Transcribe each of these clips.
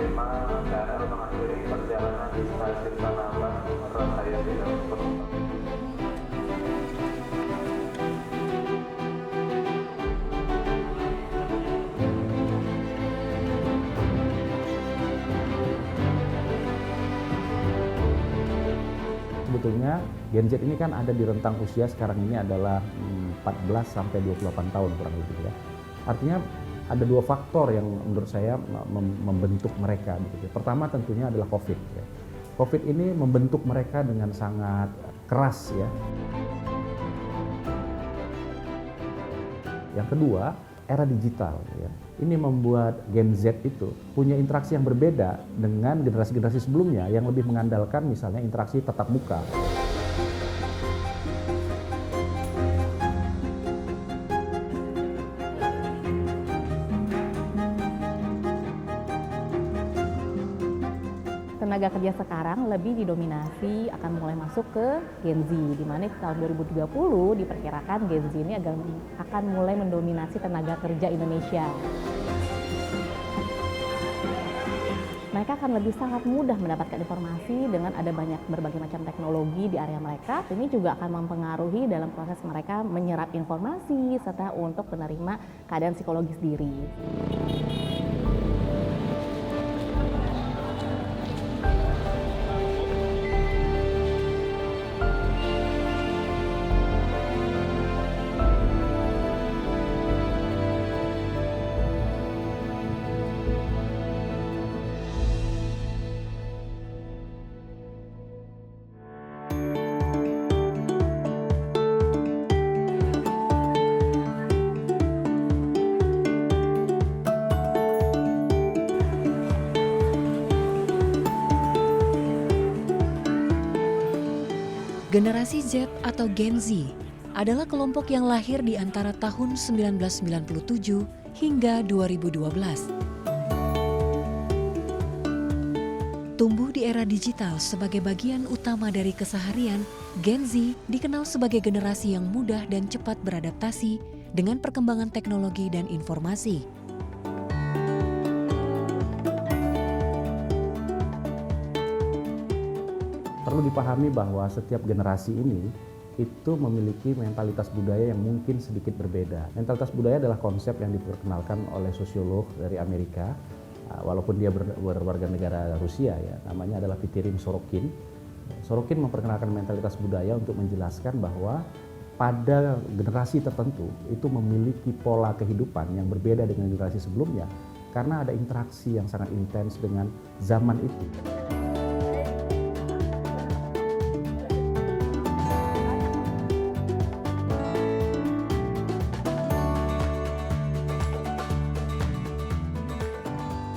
menerima KRL mengakhiri perjalanan di stasiun Tanah Abang, menurut saya tidak penumpang. Sebetulnya Gen Z ini kan ada di rentang usia sekarang ini adalah 14 sampai 28 tahun kurang lebih ya. Artinya ada dua faktor yang menurut saya membentuk mereka. Gitu. Pertama tentunya adalah COVID. Ya. COVID ini membentuk mereka dengan sangat keras ya. Yang kedua, era digital. Ya. Ini membuat Gen Z itu punya interaksi yang berbeda dengan generasi-generasi sebelumnya yang lebih mengandalkan misalnya interaksi tatap muka. Tenaga kerja sekarang lebih didominasi akan mulai masuk ke Gen Z, di mana di tahun 2030 diperkirakan Gen Z ini akan mulai mendominasi tenaga kerja Indonesia. Mereka akan lebih sangat mudah mendapatkan informasi dengan ada berbagai macam teknologi di area mereka. Ini juga akan mempengaruhi dalam proses mereka menyerap informasi serta untuk menerima keadaan psikologis diri. Generasi Z atau Gen Z adalah kelompok yang lahir di antara tahun 1997 hingga 2012. Tumbuh di era digital sebagai bagian utama dari keseharian, Gen Z dikenal sebagai generasi yang mudah dan cepat beradaptasi dengan perkembangan teknologi dan informasi. Perlu dipahami bahwa setiap generasi ini itu memiliki mentalitas budaya yang mungkin sedikit berbeda. Mentalitas budaya adalah konsep yang diperkenalkan oleh sosiolog dari Amerika, walaupun dia berwarga negara Rusia ya, namanya adalah Pitirim Sorokin. Sorokin memperkenalkan mentalitas budaya untuk menjelaskan bahwa pada generasi tertentu itu memiliki pola kehidupan yang berbeda dengan generasi sebelumnya karena ada interaksi yang sangat intens dengan zaman itu.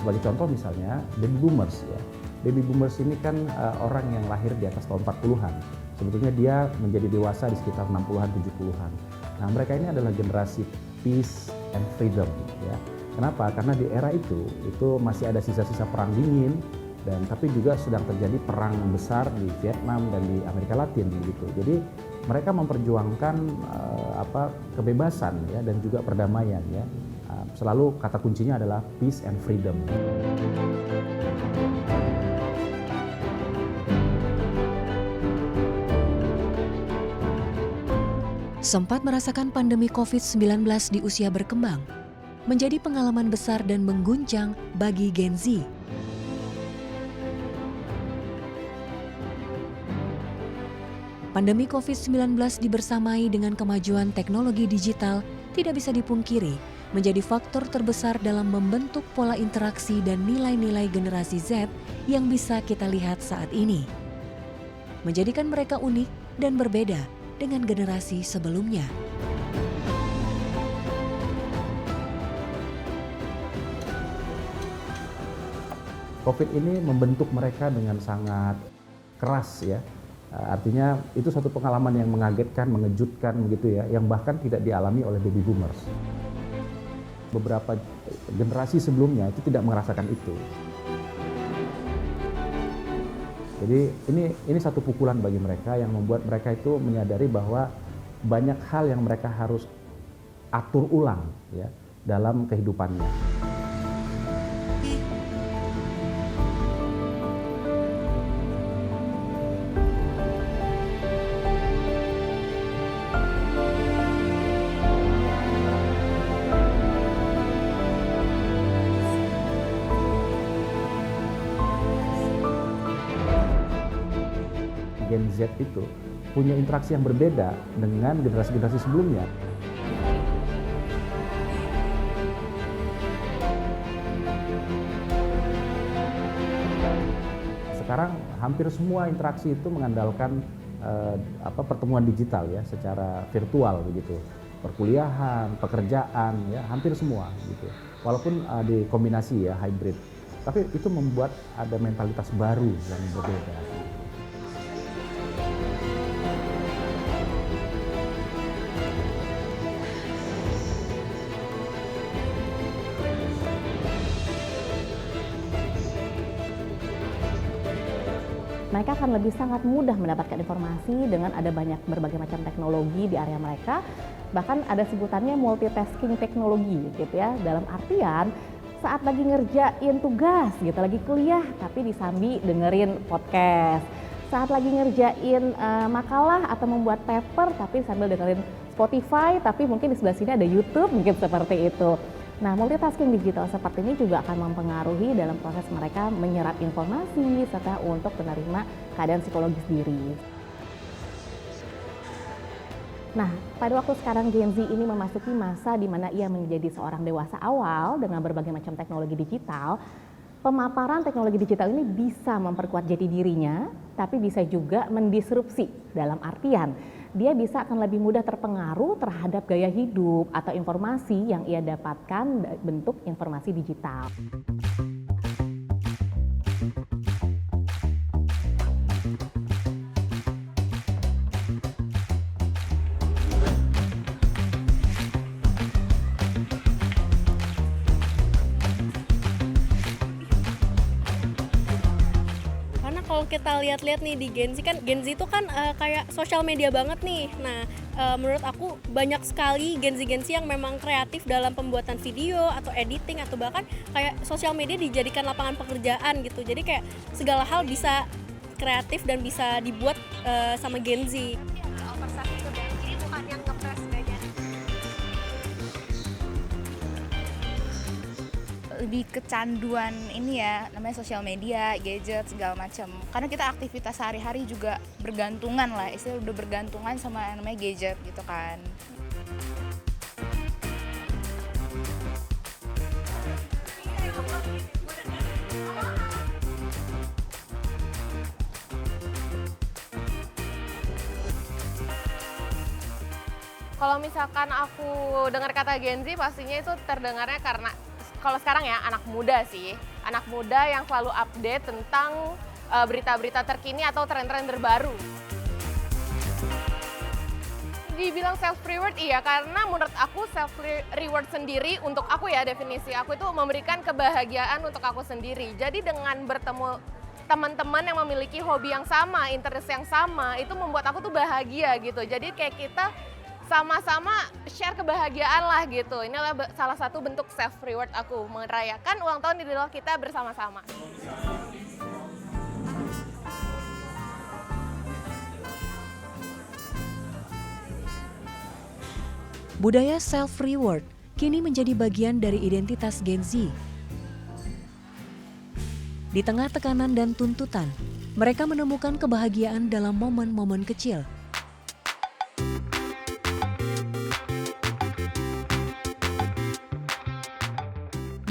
Sebagai contoh misalnya baby boomers ya. Baby boomers ini kan orang yang lahir di atas tahun 40-an. Sebetulnya dia menjadi dewasa di sekitar 60-an, 70-an. Nah, mereka ini adalah generasi peace and freedom ya. Kenapa? Karena di era itu masih ada sisa-sisa perang dingin dan tapi juga sedang terjadi perang besar di Vietnam dan di Amerika Latin begitu. Jadi mereka memperjuangkan kebebasan ya dan juga perdamaian ya. Selalu kata kuncinya adalah peace and freedom. Sempat merasakan pandemi COVID-19 di usia berkembang, menjadi pengalaman besar dan mengguncang bagi Gen Z. Pandemi COVID-19 dibersamai dengan kemajuan teknologi digital tidak bisa dipungkiri menjadi faktor terbesar dalam membentuk pola interaksi dan nilai-nilai generasi Z yang bisa kita lihat saat ini. Menjadikan mereka unik dan berbeda dengan generasi sebelumnya. COVID ini membentuk mereka dengan sangat keras ya. Artinya itu suatu pengalaman yang mengagetkan, mengejutkan begitu ya, yang bahkan tidak dialami oleh baby boomers. Beberapa generasi sebelumnya itu tidak merasakan itu. Jadi ini satu pukulan bagi mereka yang membuat mereka itu menyadari bahwa banyak hal yang mereka harus atur ulang ya dalam kehidupannya. Gen Z itu punya interaksi yang berbeda dengan generasi-generasi sebelumnya. Sekarang hampir semua interaksi itu mengandalkan pertemuan digital ya, secara virtual begitu. Perkuliahan, pekerjaan ya, hampir semua gitu. Walaupun dikombinasi ya, hybrid. Tapi itu membuat ada mentalitas baru yang berbeda. Mereka akan lebih sangat mudah mendapatkan informasi dengan ada berbagai macam teknologi di area mereka. Bahkan ada sebutannya multitasking teknologi gitu ya. Dalam artian saat lagi ngerjain tugas gitu, lagi kuliah tapi disambi dengerin podcast. Saat lagi ngerjain makalah atau membuat paper tapi sambil dengerin Spotify, tapi mungkin di sebelah sini ada YouTube, mungkin seperti itu. Nah, multitasking digital seperti ini juga akan mempengaruhi dalam proses mereka menyerap informasi serta untuk menerima keadaan psikologis diri. Nah, pada waktu sekarang Gen Z ini memasuki masa di mana ia menjadi seorang dewasa awal dengan berbagai macam teknologi digital. Pemaparan teknologi digital ini bisa memperkuat jati dirinya, tapi bisa juga mendisrupsi dalam artian dia bisa akan lebih mudah terpengaruh terhadap gaya hidup atau informasi yang ia dapatkan bentuk informasi digital. Kalau kita lihat-lihat nih di Gen Z itu kan kayak sosial media banget nih. Nah, menurut aku banyak sekali Gen Z yang memang kreatif dalam pembuatan video atau editing atau bahkan kayak sosial media dijadikan lapangan pekerjaan gitu. Jadi kayak segala hal bisa kreatif dan bisa dibuat sama Gen Z. Oversize itu dan jadi bukan yang ngepres banyak. Lebih kecanduan ini ya, namanya sosial media, gadget, segala macam. Karena kita aktivitas sehari-hari juga bergantungan lah, istilah udah bergantungan sama yang namanya gadget gitu kan. Kalau misalkan aku dengar kata Gen Z, pastinya itu terdengarnya karena kalau sekarang ya anak muda sih. Anak muda yang selalu update tentang berita-berita terkini atau tren-tren terbaru. Dibilang self-reward iya, karena menurut aku self-reward sendiri untuk aku ya, definisi aku itu memberikan kebahagiaan untuk aku sendiri. Jadi dengan bertemu teman-teman yang memiliki hobi yang sama, interest yang sama, itu membuat aku tuh bahagia gitu. Jadi kayak kita sama-sama share kebahagiaan lah gitu. Ini adalah salah satu bentuk self-reward aku, merayakan ulang tahun idola kita bersama-sama. Budaya self-reward kini menjadi bagian dari identitas Gen Z. Di tengah tekanan dan tuntutan, mereka menemukan kebahagiaan dalam momen-momen kecil.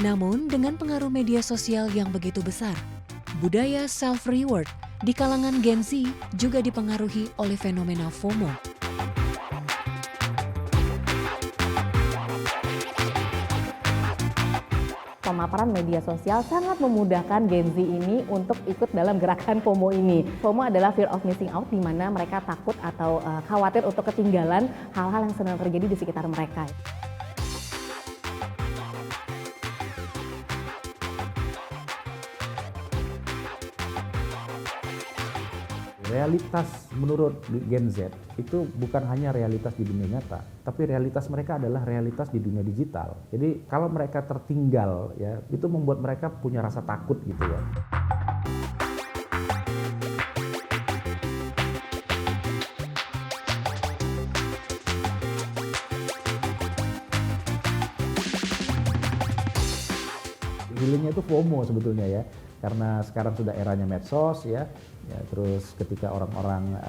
Namun, dengan pengaruh media sosial yang begitu besar, budaya self-reward di kalangan Gen Z juga dipengaruhi oleh fenomena FOMO. Pemaparan media sosial sangat memudahkan Gen Z ini untuk ikut dalam gerakan FOMO ini. FOMO adalah fear of missing out, di mana mereka takut atau khawatir untuk ketinggalan hal-hal yang sedang terjadi di sekitar mereka. Realitas menurut Gen Z itu bukan hanya realitas di dunia nyata, tapi realitas mereka adalah realitas di dunia digital. Jadi kalau mereka tertinggal ya, itu membuat mereka punya rasa takut gitu ya. Healingnya itu FOMO sebetulnya ya. karena sekarang sudah eranya medsos ya, terus ketika orang-orang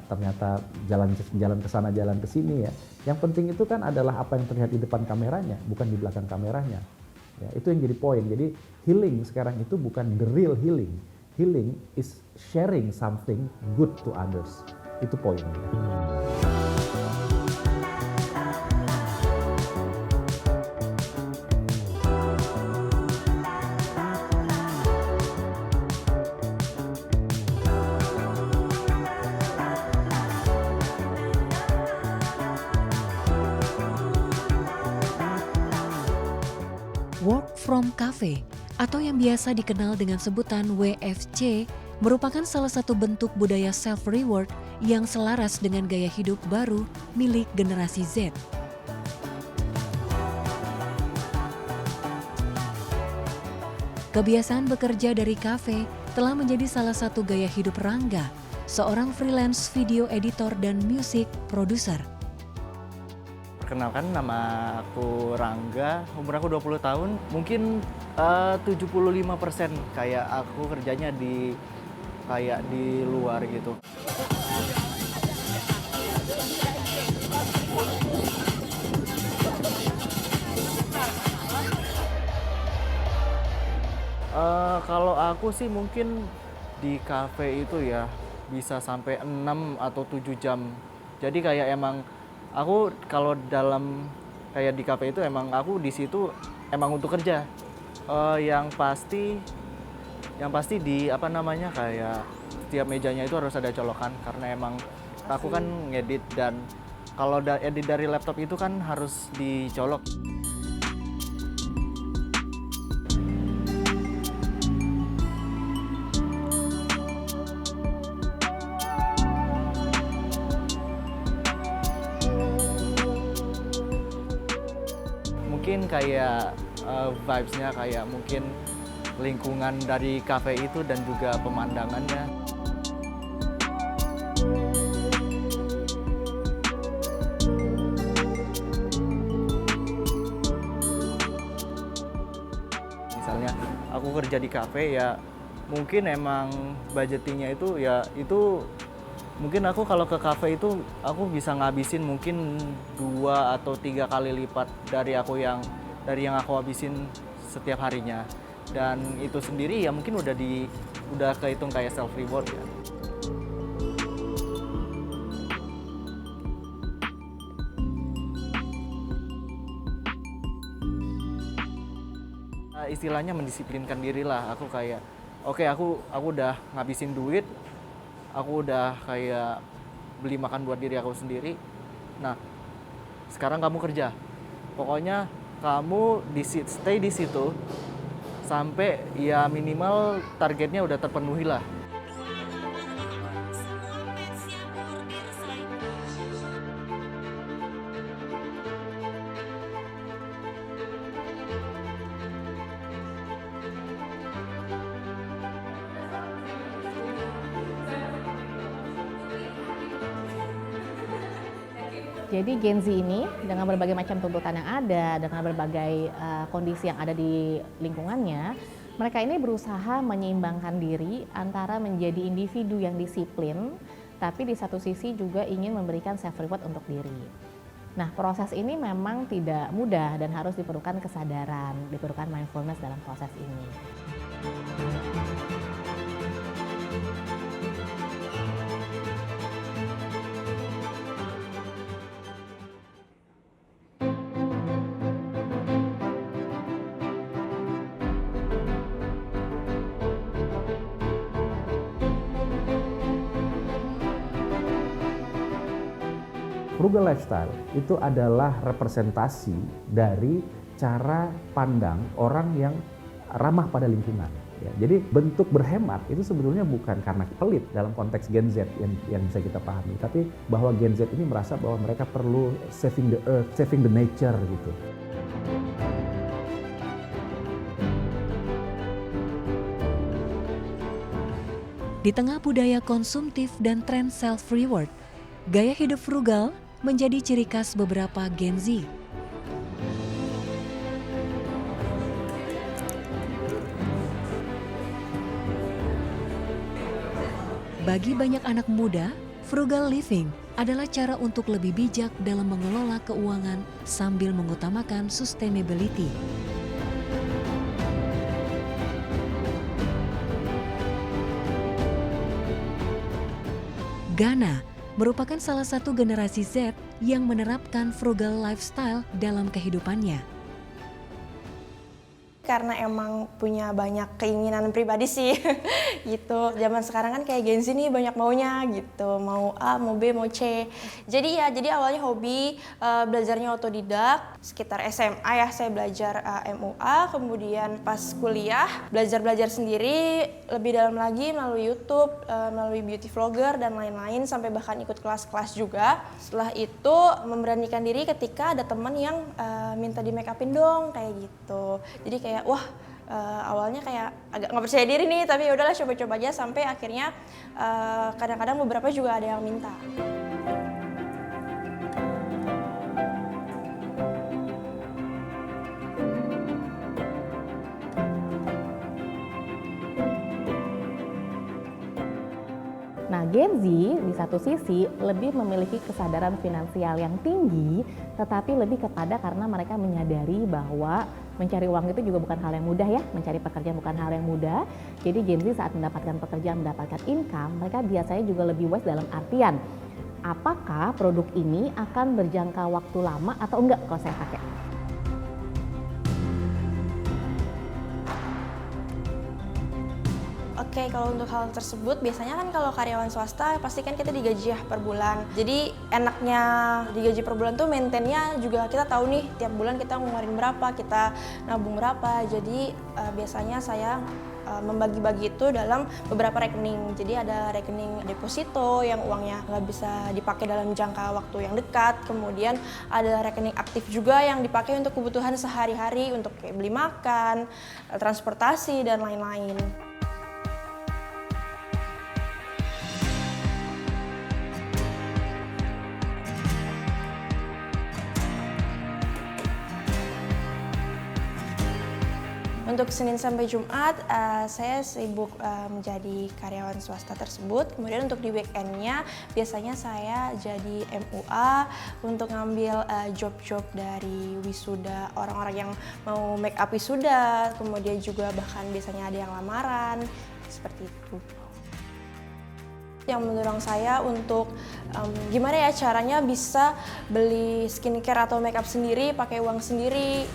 ternyata jalan ke sana jalan ke sini ya, yang penting itu kan adalah apa yang terlihat di depan kameranya, bukan di belakang kameranya. Ya, itu yang jadi poin. Jadi healing sekarang itu bukan the real healing. Healing is sharing something good to others. Itu poinnya. Work from Cafe atau yang biasa dikenal dengan sebutan WFC merupakan salah satu bentuk budaya self-reward yang selaras dengan gaya hidup baru milik generasi Z. Kebiasaan bekerja dari kafe telah menjadi salah satu gaya hidup Rangga, seorang freelance video editor dan music producer. Perkenalkan, nama aku Rangga, umur aku 20 tahun. Mungkin 75% kayak aku kerjanya di luar gitu. Kalau aku sih mungkin di kafe itu ya bisa sampai 6 atau 7 jam. Jadi kayak emang aku kalau dalam kayak di kafe itu emang aku di situ emang untuk kerja. Yang pasti di kayak setiap mejanya itu harus ada colokan karena emang aku kan ngedit, dan kalau edit dari laptop itu kan harus dicolok. Mungkin kayak vibes-nya kayak mungkin lingkungan dari kafe itu dan juga pemandangannya. Misalnya aku kerja di kafe ya mungkin emang budgetingnya itu ya itu mungkin aku kalau ke kafe itu aku bisa ngabisin mungkin 2 atau 3 kali lipat dari yang aku habisin setiap harinya, dan itu sendiri ya mungkin udah kehitung kayak self reward ya. Istilahnya mendisiplinkan diri lah. Aku kayak oke, aku udah ngabisin duit, aku udah kayak beli makan buat diri aku sendiri. Nah, sekarang kamu kerja. Pokoknya kamu stay di situ sampai ya minimal targetnya udah terpenuhi lah. Jadi Gen Z ini dengan berbagai macam tuntutan yang ada, dengan berbagai kondisi yang ada di lingkungannya, mereka ini berusaha menyeimbangkan diri antara menjadi individu yang disiplin, tapi di satu sisi juga ingin memberikan self reward untuk diri. Nah, proses ini memang tidak mudah dan harus diperlukan kesadaran, diperlukan mindfulness dalam proses ini. Frugal lifestyle itu adalah representasi dari cara pandang orang yang ramah pada lingkungan. Ya, jadi bentuk berhemat itu sebetulnya bukan karena pelit dalam konteks Gen Z yang bisa kita pahami, tapi bahwa Gen Z ini merasa bahwa mereka perlu saving the earth, saving the nature gitu. Di tengah budaya konsumtif dan tren self-reward, gaya hidup frugal menjadi ciri khas beberapa Gen Z. Bagi banyak anak muda, frugal living adalah cara untuk lebih bijak dalam mengelola keuangan sambil mengutamakan sustainability. Ghana merupakan salah satu generasi Z yang menerapkan frugal lifestyle dalam kehidupannya. Karena emang punya banyak keinginan pribadi sih gitu. Zaman sekarang kan kayak Gen Z nih banyak maunya gitu, mau A, mau B, mau C. Jadi awalnya hobi, belajarnya otodidak. Sekitar SMA ya saya belajar MUA, kemudian pas kuliah belajar sendiri lebih dalam lagi melalui YouTube, melalui beauty vlogger dan lain-lain, sampai bahkan ikut kelas-kelas juga. Setelah itu memberanikan diri ketika ada teman yang minta di make upin dong kayak gitu. Jadi kayak wah, awalnya kayak agak nggak percaya diri nih, tapi ya udahlah coba-coba aja, sampai akhirnya kadang-kadang beberapa juga ada yang minta. Nah, Gen Z di satu sisi lebih memiliki kesadaran finansial yang tinggi, tetapi lebih kepada karena mereka menyadari bahwa mencari uang itu juga bukan hal yang mudah ya, mencari pekerjaan bukan hal yang mudah. Jadi Gen Z saat mendapatkan pekerjaan, mendapatkan income, mereka biasanya juga lebih wise dalam artian, apakah produk ini akan berjangka waktu lama atau enggak kalau saya pakai. Oke, kalau untuk hal tersebut biasanya kan kalau karyawan swasta pasti kan kita digaji ya per bulan. Jadi enaknya digaji per bulan tuh maintainnya juga kita tahu nih tiap bulan kita ngeluarin berapa, kita nabung berapa. Jadi biasanya saya membagi-bagi itu dalam beberapa rekening. Jadi ada rekening deposito yang uangnya nggak bisa dipakai dalam jangka waktu yang dekat. Kemudian ada rekening aktif juga yang dipakai untuk kebutuhan sehari-hari, untuk kayak beli makan, transportasi, dan lain-lain. Untuk Senin sampai Jumat, saya sibuk menjadi karyawan swasta tersebut. Kemudian untuk di weekendnya, biasanya saya jadi MUA untuk ngambil job-job dari wisuda, orang-orang yang mau make up wisuda. Kemudian juga bahkan biasanya ada yang lamaran, seperti itu. Yang mendorong saya untuk gimana ya caranya bisa beli skincare atau make up sendiri, pakai uang sendiri.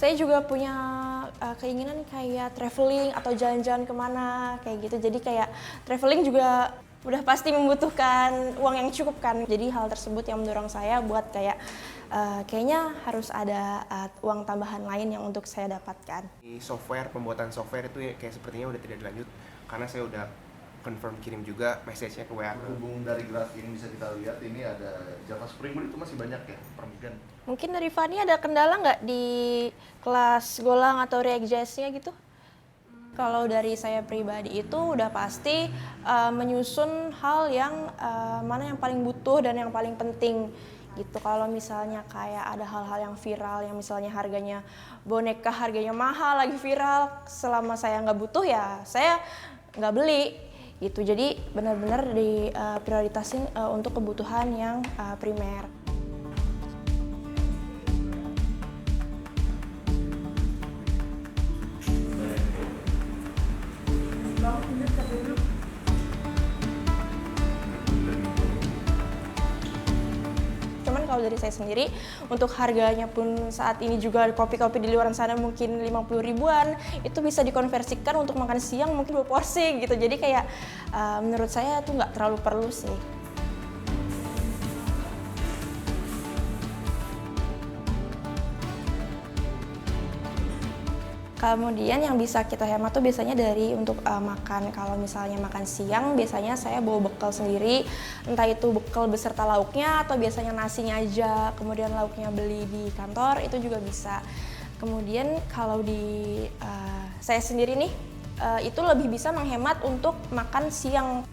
Saya juga punya keinginan kayak traveling atau jalan-jalan kemana kayak gitu. Jadi kayak traveling juga udah pasti membutuhkan uang yang cukup kan. Jadi hal tersebut yang mendorong saya buat kayak kayaknya harus ada uang tambahan lain yang untuk saya dapatkan. Software, pembuatan software itu ya kayak sepertinya udah tidak dilanjut karena saya udah confirm kirim juga message-nya ke WA. Berhubung dari grafik ini bisa kita lihat ini ada Java Spring Boot itu masih banyak ya permukaan. Mungkin dari Fani ada kendala nggak di kelas Golang atau React.js-nya gitu? Kalau dari saya pribadi itu udah pasti menyusun hal yang mana yang paling butuh dan yang paling penting gitu. Kalau misalnya kayak ada hal-hal yang viral yang misalnya harganya boneka harganya mahal lagi viral, selama saya nggak butuh ya saya nggak beli gitu. Jadi benar-benar diprioritasin untuk kebutuhan yang primer. Cuman kalau dari saya sendiri, untuk harganya pun saat ini juga kopi-kopi di luar sana mungkin 50 ribuan, itu bisa dikonversikan untuk makan siang mungkin 2 porsi gitu. Jadi kayak menurut saya itu nggak terlalu perlu sih. Kemudian yang bisa kita hemat tuh biasanya dari untuk makan. Kalau misalnya makan siang, biasanya saya bawa bekal sendiri, entah itu bekal beserta lauknya atau biasanya nasinya aja, kemudian lauknya beli di kantor, itu juga bisa. Kemudian kalau di saya sendiri nih, itu lebih bisa menghemat untuk makan siang.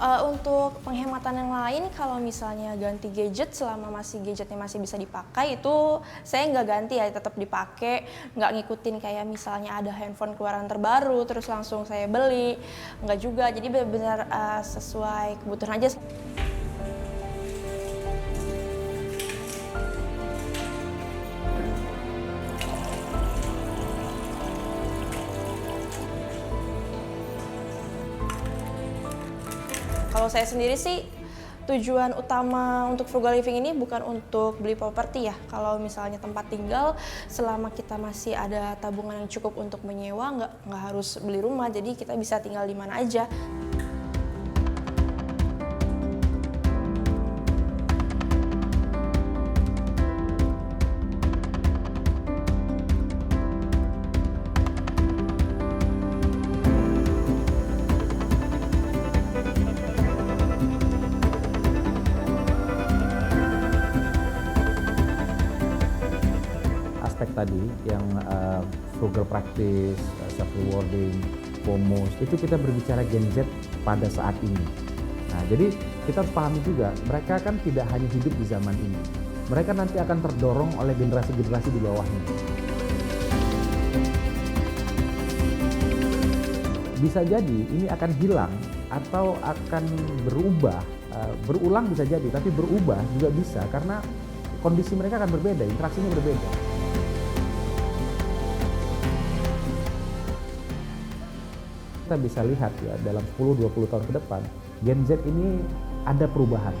Untuk penghematan yang lain, kalau misalnya ganti gadget selama gadgetnya masih bisa dipakai, itu saya nggak ganti ya, tetap dipakai, nggak ngikutin kayak misalnya ada handphone keluaran terbaru terus langsung saya beli, nggak juga. Jadi benar-benar sesuai kebutuhan aja. Kalau saya sendiri sih, tujuan utama untuk frugal living ini bukan untuk beli properti ya. Kalau misalnya tempat tinggal, selama kita masih ada tabungan yang cukup untuk menyewa, nggak harus beli rumah, jadi kita bisa tinggal di mana aja. Aspek tadi yang frugal practice, self rewarding, FOMO, itu kita berbicara Gen Z pada saat ini. Nah, jadi kita harus pahami juga, mereka kan tidak hanya hidup di zaman ini. Mereka nanti akan terdorong oleh generasi-generasi di bawahnya. Bisa jadi ini akan hilang atau akan berubah, berulang bisa jadi, tapi berubah juga bisa karena kondisi mereka akan berbeda, interaksinya berbeda. Kita bisa lihat ya dalam 10-20 tahun ke depan Gen Z ini ada perubahan.